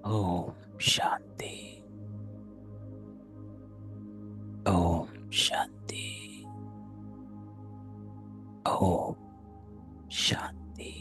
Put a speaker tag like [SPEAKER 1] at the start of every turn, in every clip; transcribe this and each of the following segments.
[SPEAKER 1] ओम शांति। ओम शांति। ओम शांति।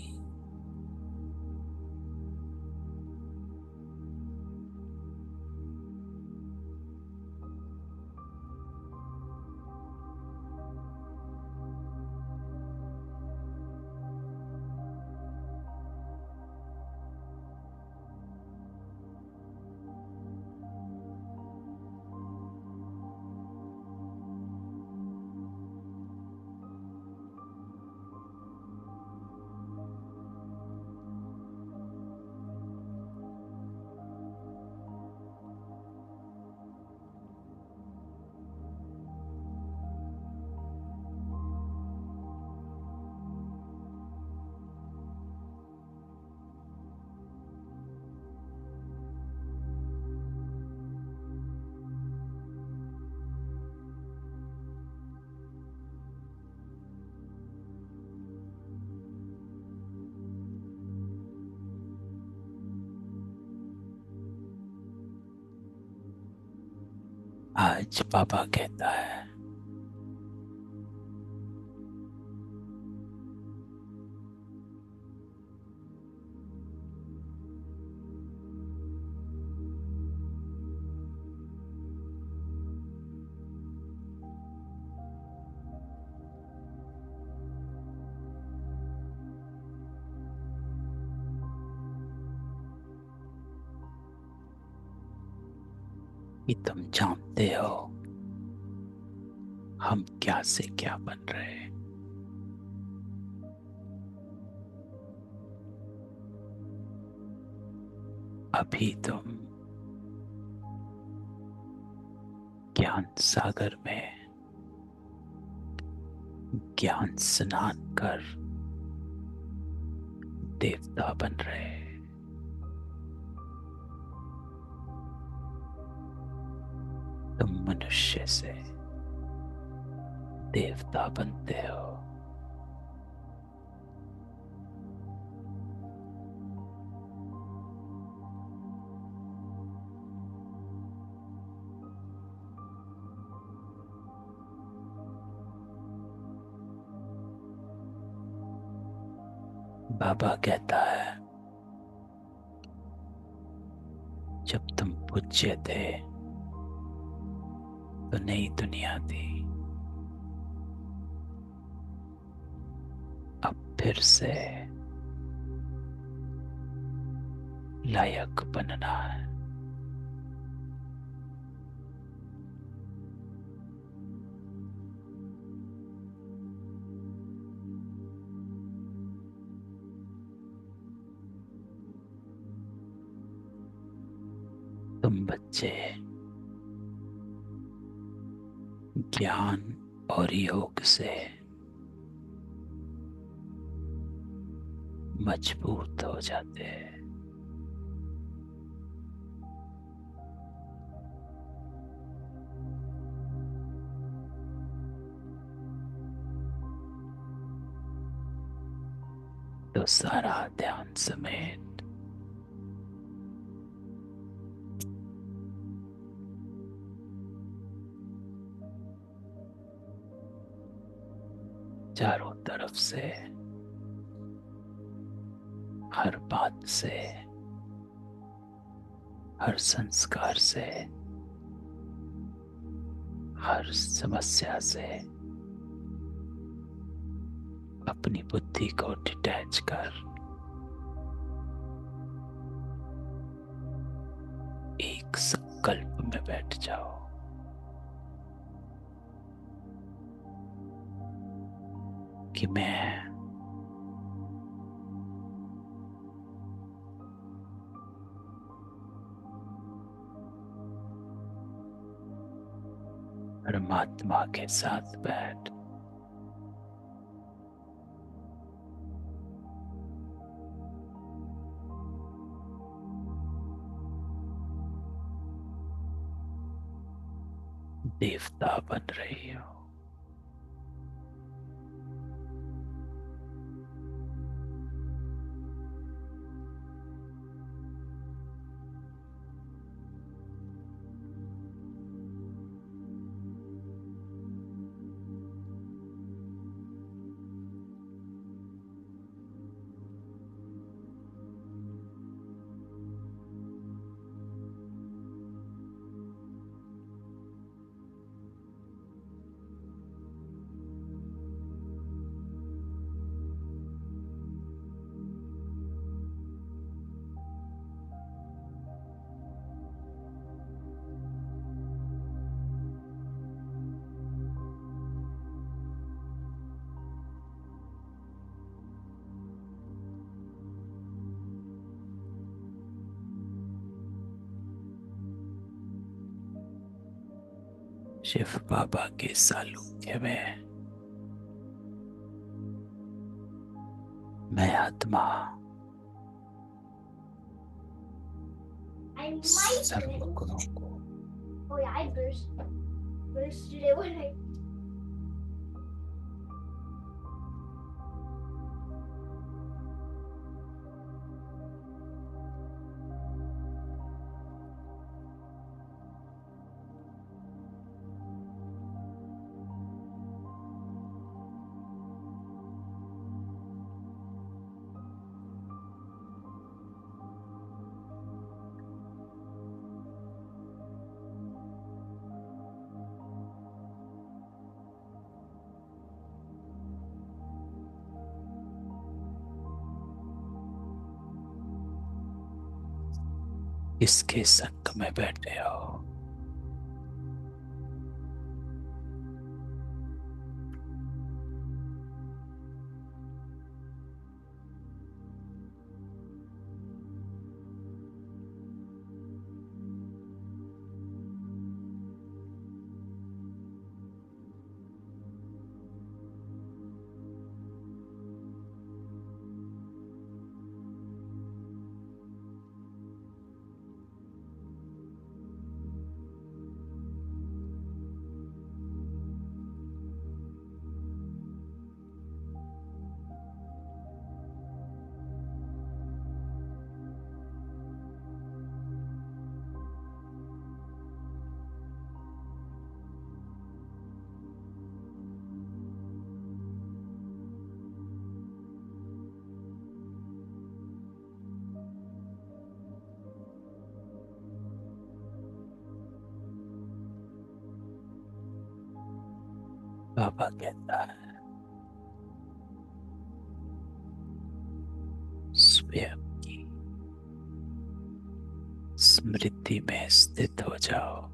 [SPEAKER 1] आज पापा कहता है, कि तुम जानते हो हम क्या से क्या बन रहे हैं। अभी तुम ज्ञान सागर में ज्ञान स्नान कर देवता बन रहे हैं। तुम मनुष्य से देवता बनते हो। बाबा कहता है, जब तुम पूज्य थे तो नई दुनिया थी। अब फिर से लायक बनना है। तुम बच्चे ज्ञान और योग से मजबूत हो जाते हैं। तो सारा ध्यान समेत चारों तरफ से, हर बात से, हर संस्कार से, हर समस्या से अपनी बुद्धि को डिटैच कर एक संकल्प में बैठ जाओ कि मैं परमात्मा के साथ बैठ देवता बन रही हो। शिव बाबा के सालूक्य में मैं आत्मा सर्व गुणों को किसके संग में बैठे हो? बाबा कहता है स्वयं की स्मृति में स्थित हो जाओ।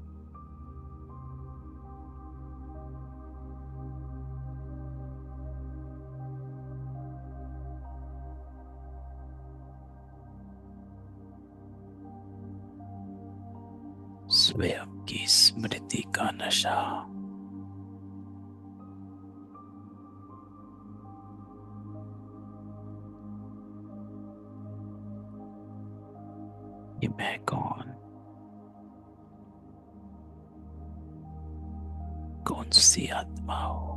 [SPEAKER 1] स्वयं की स्मृति का नशा कि मैं कौन सी आत्मा हूं।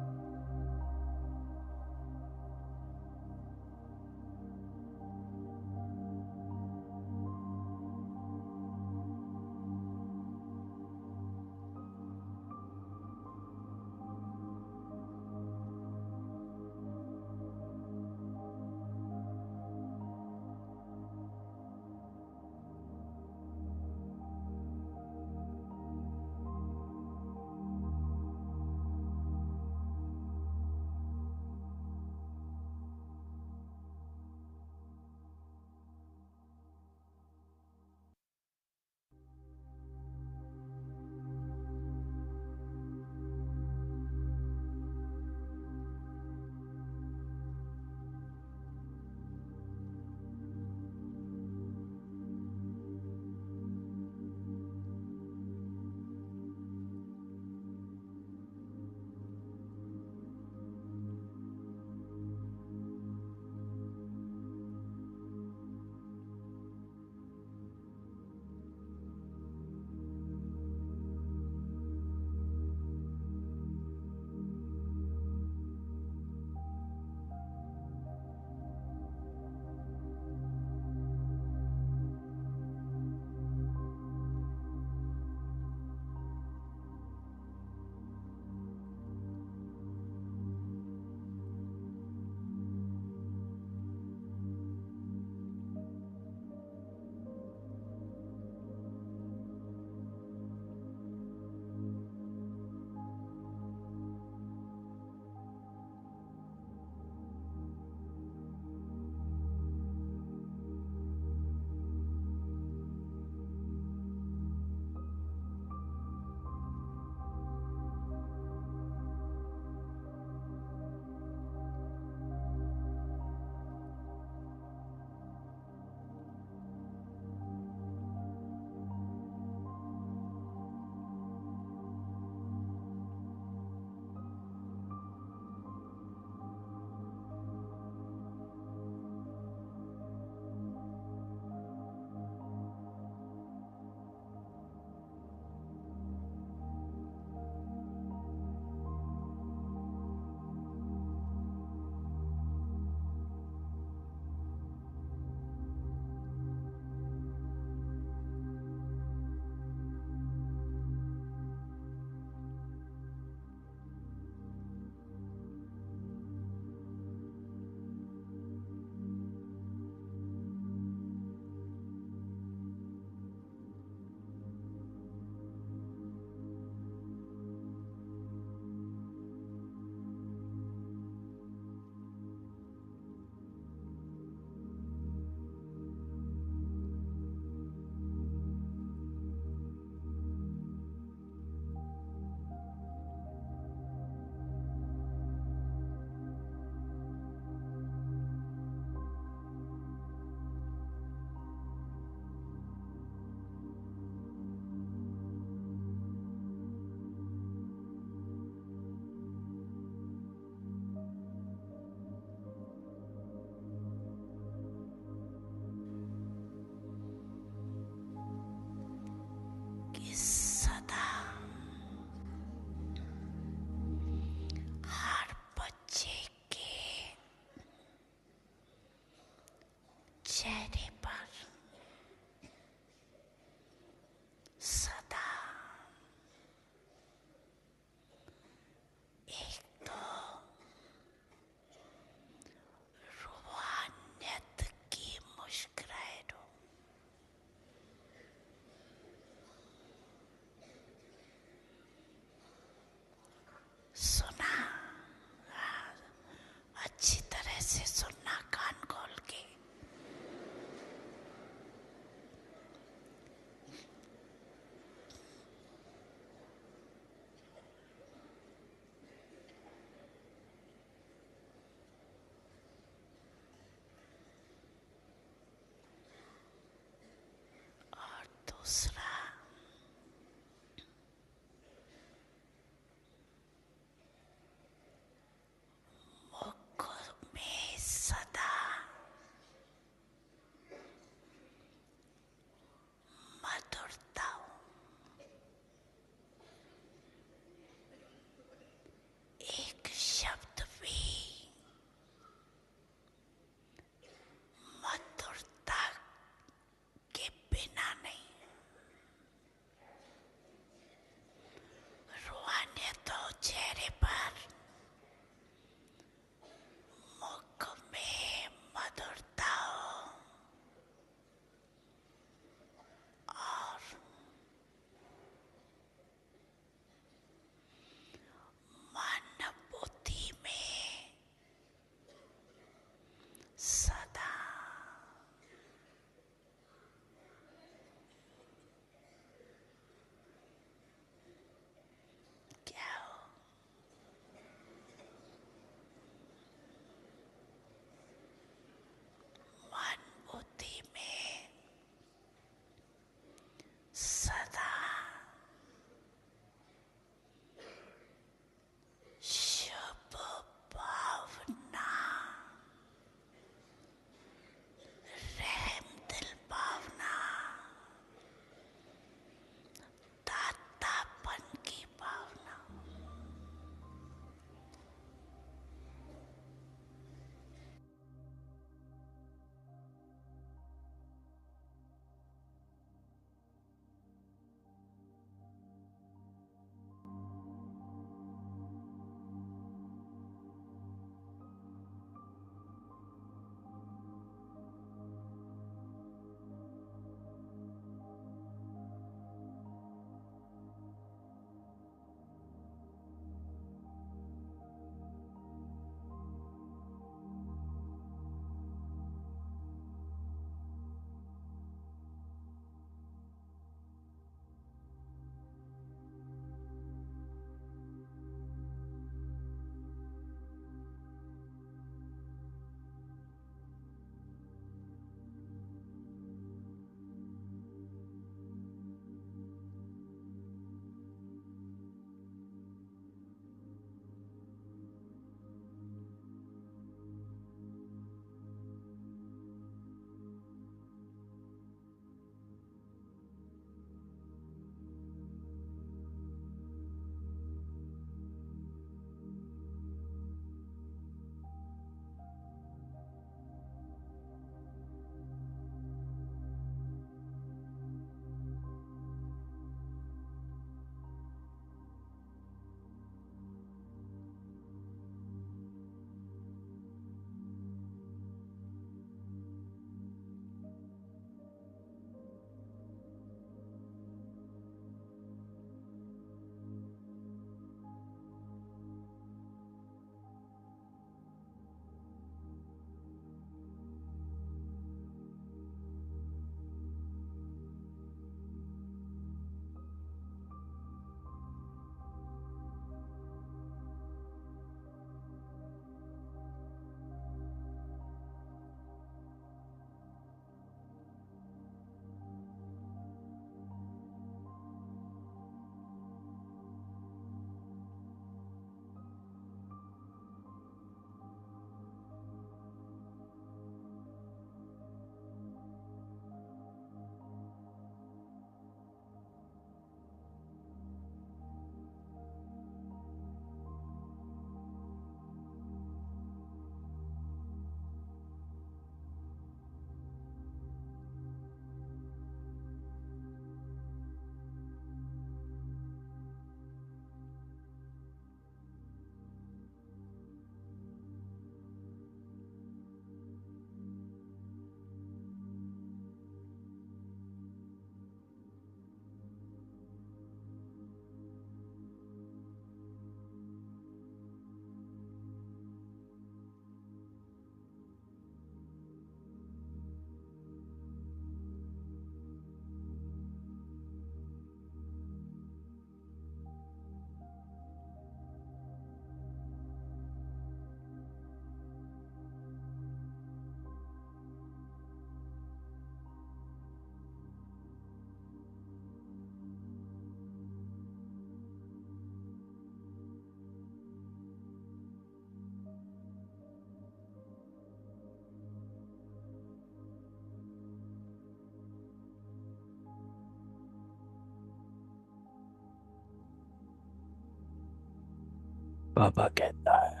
[SPEAKER 1] बाबा कहता है,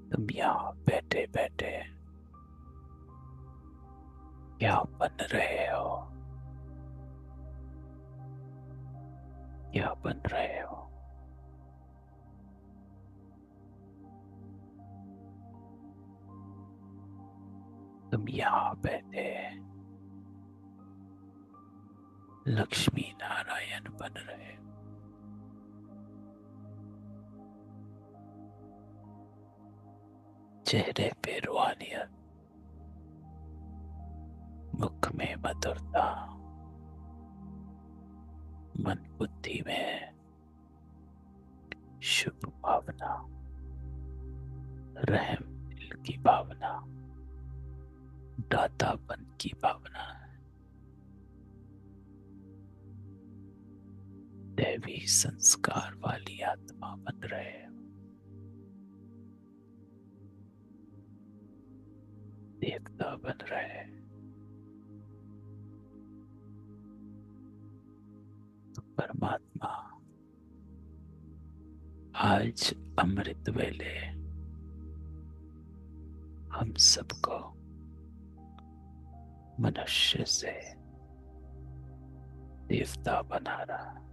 [SPEAKER 1] तुम यहाँ बैठे बैठे क्या बन रहे हो? क्या बन रहे हो? तुम यहाँ बैठे लक्ष्मी नारायण बन रहे हो। चेहरे पे रूहानियत, मुख में मधुरता, मन बुद्धि में शुभ भावना, रहम दिल की भावना, दातापन की भावना, दैवी संस्कार वाली आत्मा बन रहे हो। देवता बन रहे हैं। तो परमात्मा आज अमृत वेले हम सबको मनुष्य से देवता बना रहा है।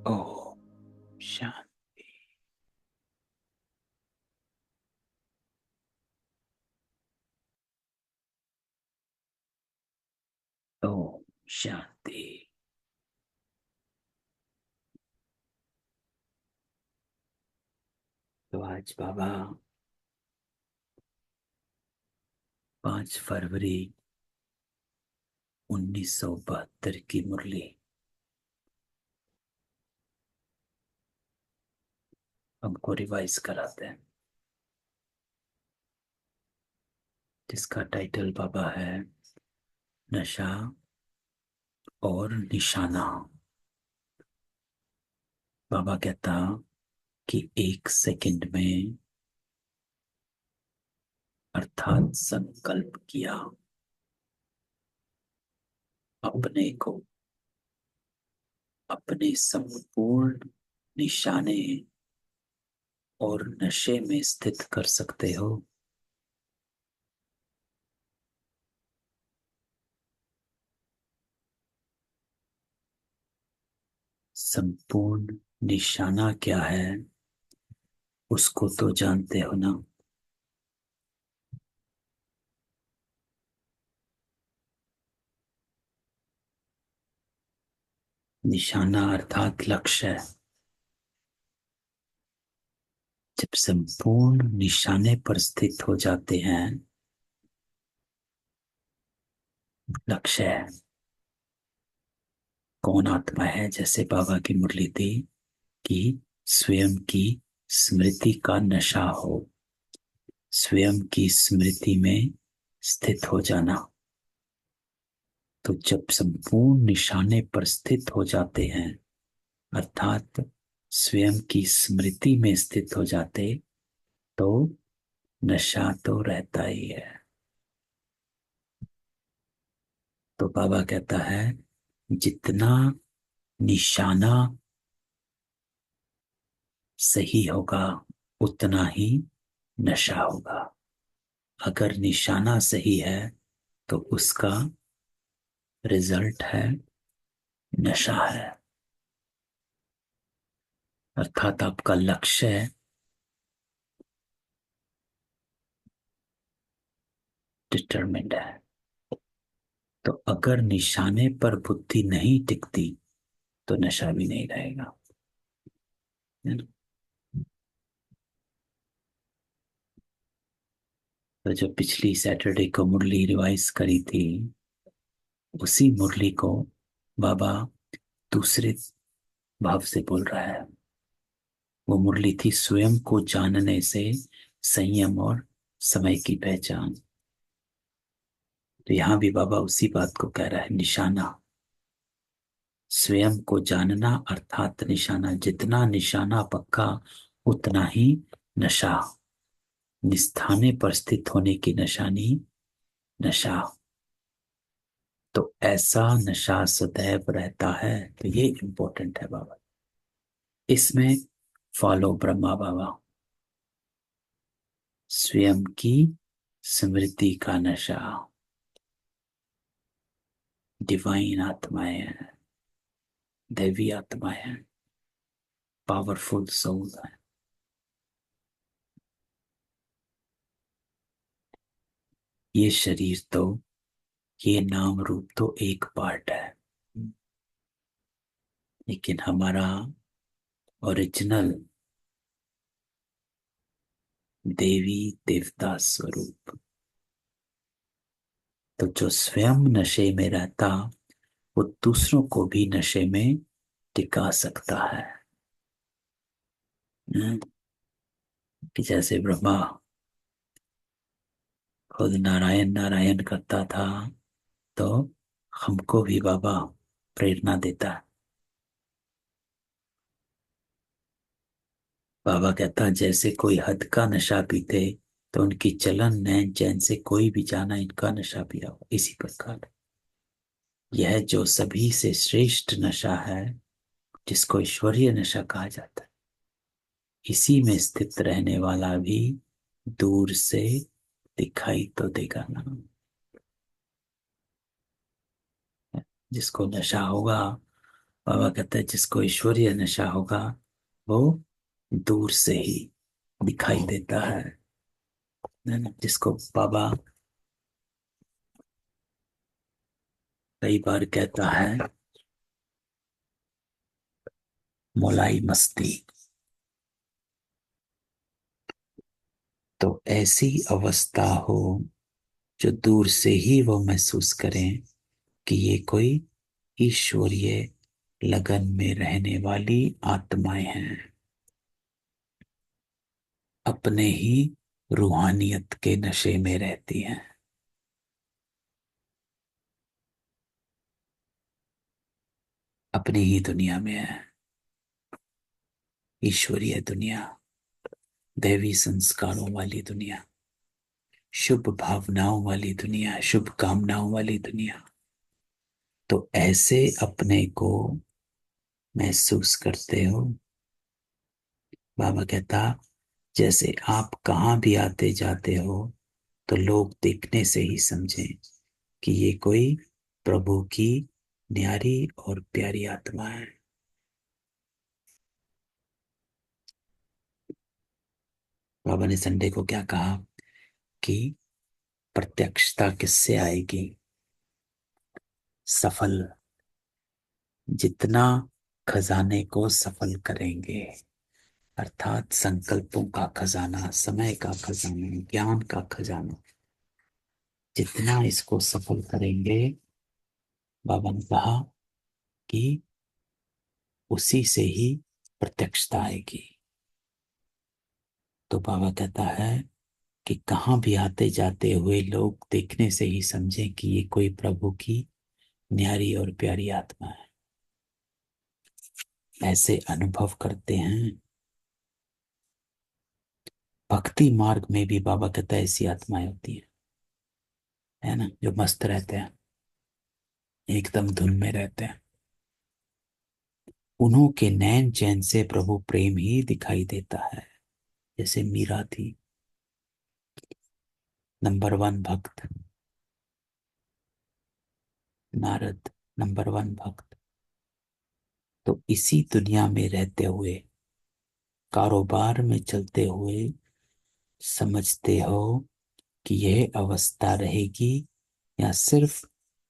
[SPEAKER 1] ओम शांति। ओम शांति। तो आज बाबा 5 फरवरी 1972 की मुरली हमको रिवाइज कराते हैं, जिसका टाइटल बाबा है नशा और निशाना। बाबा कहता कि 1 सेकंड में, अर्थात संकल्प किया, अपने को अपने संपूर्ण निशाने और नशे में स्थित कर सकते हो। संपूर्ण निशाना क्या है? उसको तो जानते हो ना। निशाना अर्थात लक्ष्य है। जब संपूर्ण निशाने पर स्थित हो जाते हैं, लक्ष्य है। कौन आत्मा है? जैसे बाबा की मुरली थी कि स्वयं की स्मृति का नशा हो, स्वयं की स्मृति में स्थित हो जाना। तो जब संपूर्ण निशाने पर स्थित हो जाते हैं, अर्थात स्वयं की स्मृति में स्थित हो जाते, तो नशा तो रहता ही है। तो बाबा कहता है जितना निशाना सही होगा उतना ही नशा होगा। अगर निशाना सही है तो उसका रिजल्ट है नशा है। अर्थात आपका लक्ष्य डिटरमिन्ड है। तो अगर निशाने पर बुद्धि नहीं टिकती तो नशा भी नहीं रहेगा, है ना? तो जो पिछली सैटरडे को मुरली रिवाइज करी थी, उसी मुरली को बाबा दूसरे भाव से बोल रहा है। वो मुरली थी स्वयं को जानने से संयम और समय की पहचान। तो यहां भी बाबा उसी बात को कह रहा है, निशाना। स्वयं को जानना अर्थात निशाना। जितना निशाना पक्का उतना ही नशा। निस्थाने पर स्थित होने की निशानी नशा। तो ऐसा नशा सदैव रहता है। तो ये इंपॉर्टेंट है बाबा। इसमें फॉलो ब्रह्मा बाबा। स्वयं की स्मृति का नशा। डिवाइन आत्माएं हैं, दैवी आत्माएं हैं, पावरफुल सोल है। ये शरीर तो, ये नाम रूप तो एक पार्ट है, लेकिन हमारा ओरिजिनल देवी देवता स्वरूप, तो जो स्वयं नशे में रहता, वो दूसरों को भी नशे में टिका सकता है। हम्म, कि जैसे ब्रह्मा खुद नारायण नारायण करता था, तो हमको भी बाबा प्रेरणा देता है। बाबा कहता है जैसे कोई हद का नशा पीते, तो उनकी चलन नैन चैन से कोई भी जाना इनका नशा पिया हो। इसी प्रकार यह जो सभी से श्रेष्ठ नशा है, जिसको ईश्वरीय नशा कहा जाता है, इसी में स्थित रहने वाला भी दूर से दिखाई तो देगा ना। जिसको नशा होगा, बाबा कहते हैं जिसको ईश्वरीय नशा होगा, वो दूर से ही दिखाई देता है ना? जिसको बाबा कई बार कहता है मोलाई मस्ती। तो ऐसी अवस्था हो जो दूर से ही वो महसूस करें कि ये कोई ईश्वरीय लगन में रहने वाली आत्माएं हैं, अपने ही रूहानियत के नशे में रहती हैं, अपनी ही दुनिया में है, ईश्वरीय दुनिया, दैवी संस्कारों वाली दुनिया, शुभ भावनाओं वाली दुनिया, शुभ कामनाओं वाली दुनिया। तो ऐसे अपने को महसूस करते हो। बाबा कहता जैसे आप कहाँ भी आते जाते हो, तो लोग देखने से ही समझें कि ये कोई प्रभु की न्यारी और प्यारी आत्मा है। बाबा ने संडे को क्या कहा कि प्रत्यक्षता किससे आएगी? सफल, जितना खजाने को सफल करेंगे, अर्थात संकल्पों का खजाना, समय का खजाना, ज्ञान का खजाना, जितना इसको सफल करेंगे, बाबा ने कहा कि उसी से ही प्रत्यक्षता आएगी। तो बाबा कहता है कि कहाँ भी आते जाते हुए लोग देखने से ही समझें कि ये कोई प्रभु की न्यारी और प्यारी आत्मा है। ऐसे अनुभव करते हैं। भक्ति मार्ग में भी बाबा कहता है ऐसी आत्माएं होती है ना, जो मस्त रहते हैं, एकदम धुन में रहते हैं। उन्हों के नैन चैन से प्रभु प्रेम ही दिखाई देता है। जैसे मीरा थी, नंबर वन भक्त, नारद नंबर वन भक्त। तो इसी दुनिया में रहते हुए, कारोबार में चलते हुए, समझते हो कि यह अवस्था रहेगी या सिर्फ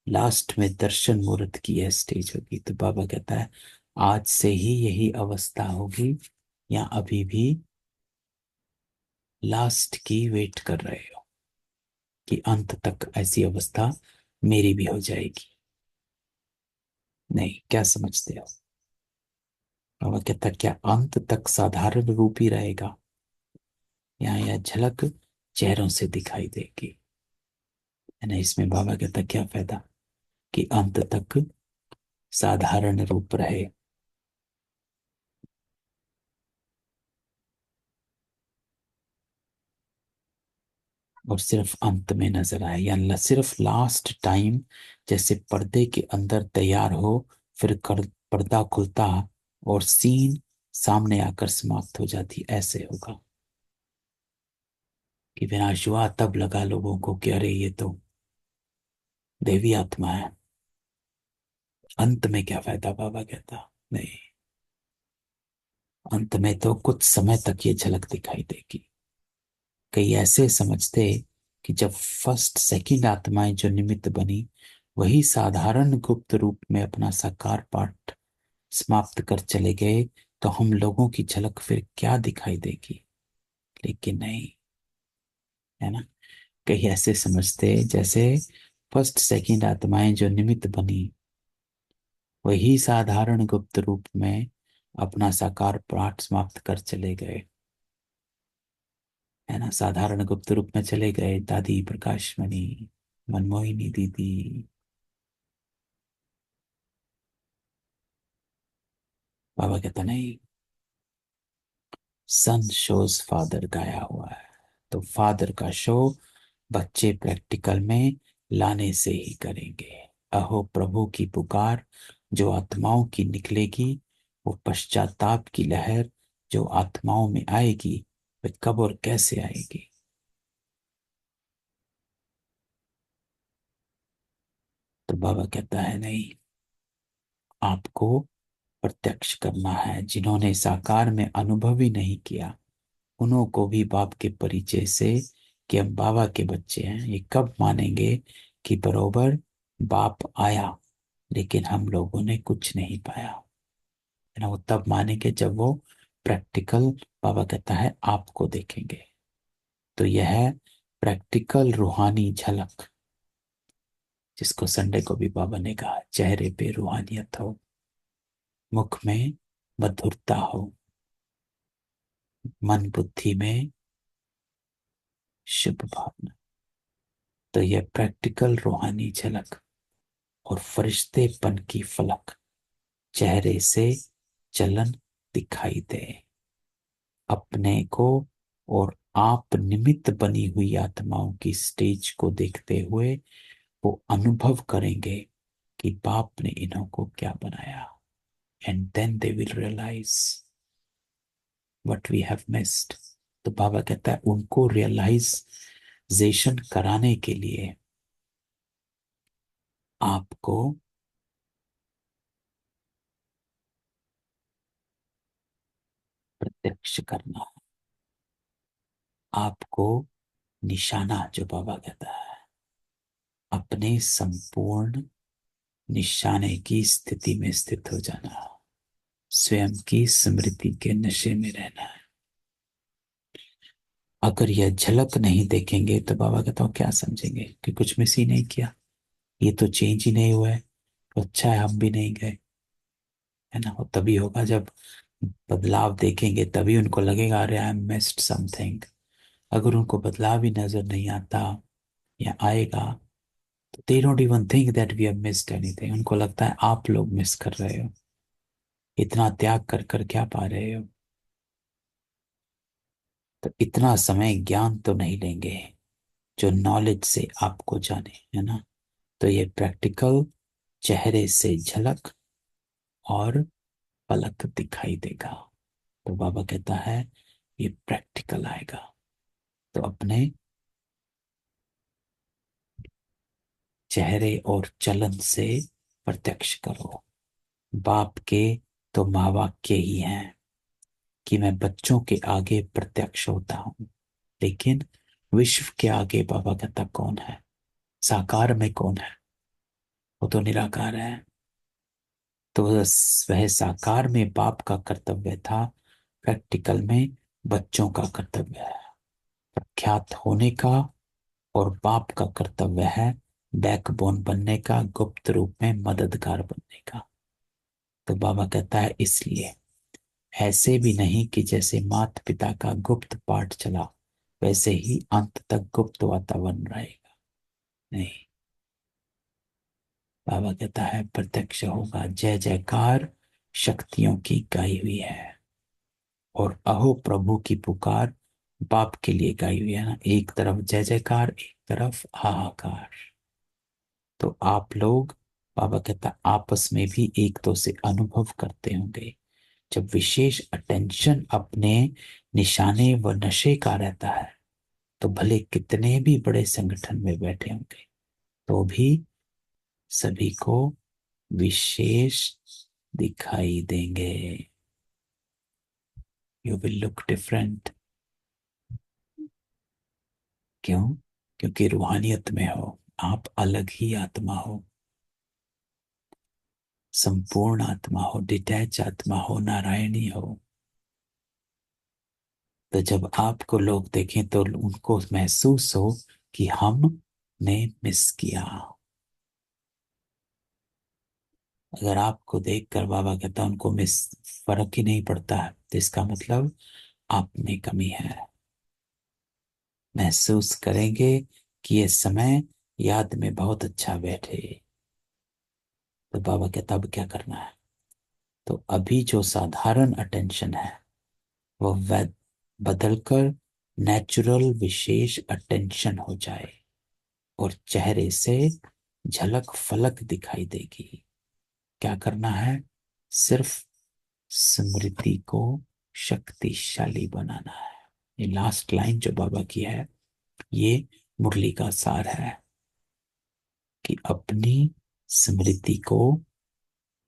[SPEAKER 1] लास्ट में दर्शन मुहूर्त की यह स्टेज होगी? तो बाबा कहता है आज से ही यही अवस्था होगी, या अभी भी लास्ट की वेट कर रहे हो कि अंत तक ऐसी अवस्था मेरी भी हो जाएगी? नहीं, क्या समझते हो? बाबा कहता है क्या अंत तक साधारण रूप ही रहेगा, या यह झलक चेहरों से दिखाई देगी? है ना, इसमें बाबा कहता है क्या फायदा कि अंत तक साधारण रूप रहे, और सिर्फ अंत में नजर आए, या सिर्फ लास्ट टाइम जैसे पर्दे के अंदर तैयार हो, फिर पर्दा खुलता और सीन सामने आकर समाप्त हो जाती, ऐसे होगा कि विनाश हुआ तब लगा लोगों को कि अरे ये तो देवी आत्मा है। अंत में क्या फायदा? बाबा कहता नहीं, अंत में तो कुछ समय तक ये झलक दिखाई देगी। कई ऐसे समझते कि जब फर्स्ट सेकंड आत्माएं जो निमित्त बनी, वही साधारण गुप्त रूप में अपना साकार पाठ समाप्त कर चले गए, तो हम लोगों की झलक फिर क्या दिखाई देगी? लेकिन नहीं, है ना। कई ऐसे समझते जैसे फर्स्ट सेकंड आत्माएं जो निमित्त बनी, वही साधारण गुप्त रूप में अपना साकार पाठ समाप्त कर चले गए, है ना। साधारण गुप्त रूप में चले गए, दादी प्रकाश मणि, मनमोहिनी दीदी। बाबा कहता नहीं, सन शोज फादर गाया हुआ है, तो फादर का शो बच्चे प्रैक्टिकल में लाने से ही करेंगे। अहो प्रभु की पुकार जो आत्माओं की निकलेगी, वो पश्चाताप की लहर जो आत्माओं में आएगी, वे कब और कैसे आएगी? तो बाबा कहता है नहीं, आपको प्रत्यक्ष करना है। जिन्होंने साकार में अनुभव ही नहीं किया, उन्हों को भी बाप के परिचय से कि हम बाबा के बच्चे हैं, ये कब मानेंगे कि बरोबर बाप आया लेकिन हम लोगों ने कुछ नहीं पाया? है ना, वो तब मानेंगे जब वो प्रैक्टिकल, बाबा कहता है, आपको देखेंगे। तो यह है प्रैक्टिकल रूहानी झलक, जिसको संडे को भी बाबा ने कहा चेहरे पे रूहानियत हो, मुख में मधुरता हो, मन बुद्धि में शुभ भावना। तो यह प्रैक्टिकल रूहानी झलक और फरिश्तेपन की फलक चेहरे से चलन दिखाई दे। अपने को और आप निमित्त बनी हुई आत्माओं की स्टेज को देखते हुए वो अनुभव करेंगे कि बाप ने इन्हों को क्या बनाया। And then they will realize what we have missed. तो बाबा कहता है उनको रियलाइजेशन कराने के लिए आपको प्रत्यक्ष करना है। आपको निशाना, जो बाबा कहता है, अपने संपूर्ण निशाने की स्थिति में स्थित हो जाना, स्वयं की स्मृति के नशे में रहना है। अगर यह झलक नहीं देखेंगे तो बाबा कहता हूँ क्या समझेंगे कि कुछ मिस ही नहीं किया, ये तो चेंज ही नहीं हुआ है, तो अच्छा है हम भी नहीं गए, है ना। और तभी होगा जब बदलाव देखेंगे, तभी उनको लगेगा अरे आई मिस्ड समथिंग। अगर उनको बदलाव ही नजर नहीं आता या आएगा तो they don't even think that we have missed anything. उनको लगता है आप लोग मिस कर रहे हो, इतना त्याग कर कर क्या पा रहे हो। तो इतना समय ज्ञान तो नहीं लेंगे जो नॉलेज से आपको जाने, है ना। तो ये प्रैक्टिकल चेहरे से झलक और पलक दिखाई देगा। तो बाबा कहता है ये प्रैक्टिकल आएगा। तो अपने चेहरे और चलन से प्रत्यक्ष करो। बाप के तो माँ वाक्य ही हैं कि मैं बच्चों के आगे प्रत्यक्ष होता हूँ, लेकिन विश्व के आगे बाबा कहता कौन है, साकार में कौन है, वो तो निराकार है। तो वह साकार में बाप का कर्तव्य था, प्रैक्टिकल में बच्चों का कर्तव्य है प्रख्यात होने का। और बाप का कर्तव्य है बैकबोन बनने का, गुप्त रूप में मददगार बनने का। तो बाबा कहता है इसलिए ऐसे भी नहीं कि जैसे माता पिता का गुप्त पाठ चला वैसे ही अंत तक गुप्त वातावरण रहेगा, नहीं। बाबा कहता है प्रत्यक्ष होगा, जय जयकार शक्तियों की गाई हुई है। और अहो प्रभु की पुकार बाप के लिए गाई हुई है ना। एक तरफ जय जयकार, एक तरफ हाहाकार। तो आप लोग, बाबा कहता आपस में भी एक तो से अनुभव करते होंगे। जब विशेष अटेंशन अपने निशाने व नशे का रहता है तो भले कितने भी बड़े संगठन में बैठे होंगे तो भी सभी को विशेष दिखाई देंगे। You will look different. क्यों? क्योंकि रूहानियत में हो, आप अलग ही आत्मा हो, संपूर्ण आत्मा हो, डिटैच आत्मा हो, नारायणी हो। तो जब आपको लोग देखें तो उनको महसूस हो कि हमने मिस किया। अगर आपको देखकर बाबा कहता उनको मिस, फर्क ही नहीं पड़ता है, तो इसका मतलब आप में कमी है। महसूस करेंगे कि ये समय याद में बहुत अच्छा बैठे। तो बाबा कहता अब क्या करना है। तो अभी जो साधारण अटेंशन है वो बदलकर नेचुरल विशेष अटेंशन हो जाए और चेहरे से झलक फलक दिखाई देगी। क्या करना है? सिर्फ स्मृति को शक्तिशाली बनाना है। ये लास्ट लाइन जो बाबा की है ये मुरली का सार है कि अपनी स्मृति को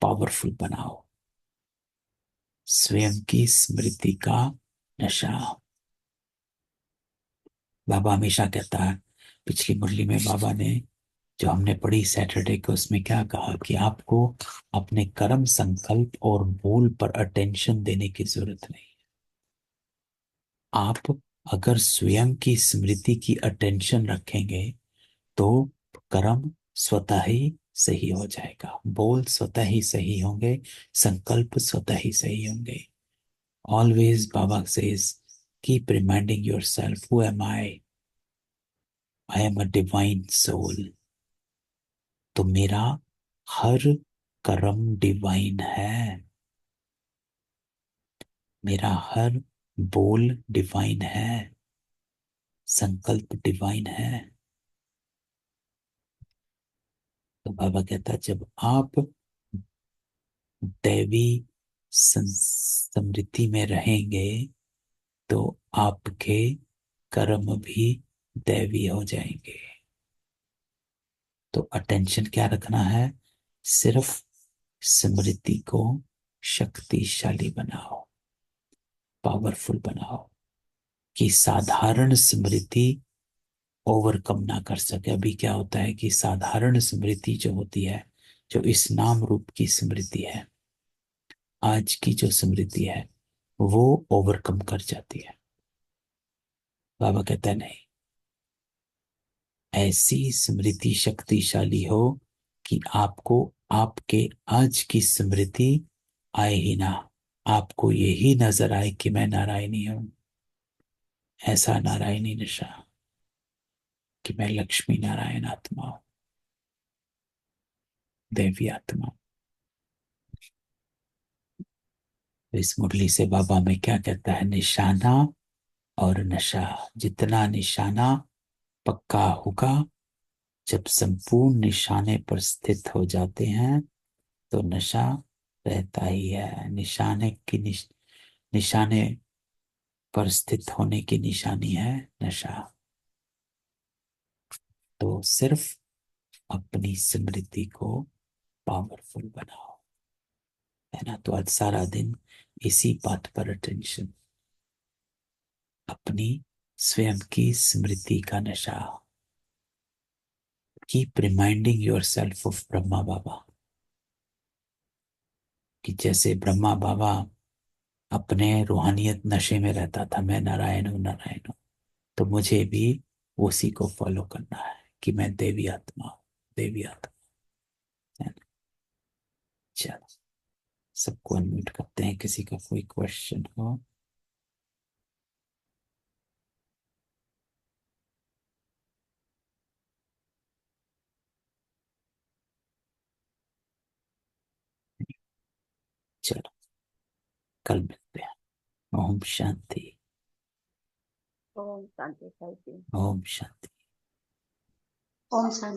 [SPEAKER 1] पावरफुल बनाओ, स्वयं की स्मृति का नशा। बाबा हमेशा कहता है, पिछली मुरली में बाबा ने जो हमने पढ़ी सैटरडे को, उसमें क्या कहा कि आपको अपने कर्म संकल्प और बोल पर अटेंशन देने की जरूरत नहीं। आप अगर स्वयं की स्मृति की अटेंशन रखेंगे तो कर्म स्वतः ही सही हो जाएगा, बोल स्वतः ही सही होंगे, संकल्प स्वतः ही सही होंगे। ऑलवेज बाबा says keep reminding yourself who am I am a divine soul. तो मेरा हर कर्म डिवाइन है, मेरा हर बोल डिवाइन है, संकल्प डिवाइन है। तो बाबा कहता है जब आप दैवी समृद्धि में रहेंगे तो आपके कर्म भी दैवी हो जाएंगे। तो अटेंशन क्या रखना है? सिर्फ स्मृति को शक्तिशाली बनाओ, पावरफुल बनाओ। कि साधारण स्मृति ओवरकम ना कर सके। अभी क्या होता है कि साधारण स्मृति जो होती है, जो इस नाम रूप की स्मृति है, आज की जो स्मृति है, वो ओवरकम कर जाती है। बाबा कहते हैं नहीं, ऐसी स्मृति शक्तिशाली हो कि आपको आपके आज की स्मृति आए ही ना, आपको यही नजर आए कि मैं नारायणी हूं। ऐसा नारायणी नशा कि मैं लक्ष्मी नारायण आत्मा हूं, देवी आत्मा हूं। तो इस मुरली से बाबा में क्या कहता है, निशाना और नशा। जितना निशाना पक्का होगा, जब संपूर्ण निशाने पर स्थित हो जाते हैं, तो नशा रहता ही है। निशाने पर स्थित होने की निशानी है नशा। तो सिर्फ अपनी स्मृति को पावरफुल बनाओ, है ना। तो आज सारा दिन इसी बात पर अटेंशन, अपनी स्वयं की स्मृति का नशा। Keep reminding yourself of Brahma Baba, कि जैसे ब्रह्मा बाबा अपने रूहानियत नशे में रहता था, मैं नारायण हूं नारायण हूं, तो मुझे भी उसी को फॉलो करना है कि मैं देवी आत्मा हूं, देवी आत्मा, है ना। चलो, सबको अनम्यूट करते हैं, किसी का कोई क्वेश्चन हो। चलो, कल मिलते हैं। ओम शांति।
[SPEAKER 2] ओम शांति।
[SPEAKER 1] ओम शांति।
[SPEAKER 2] ओम शांति।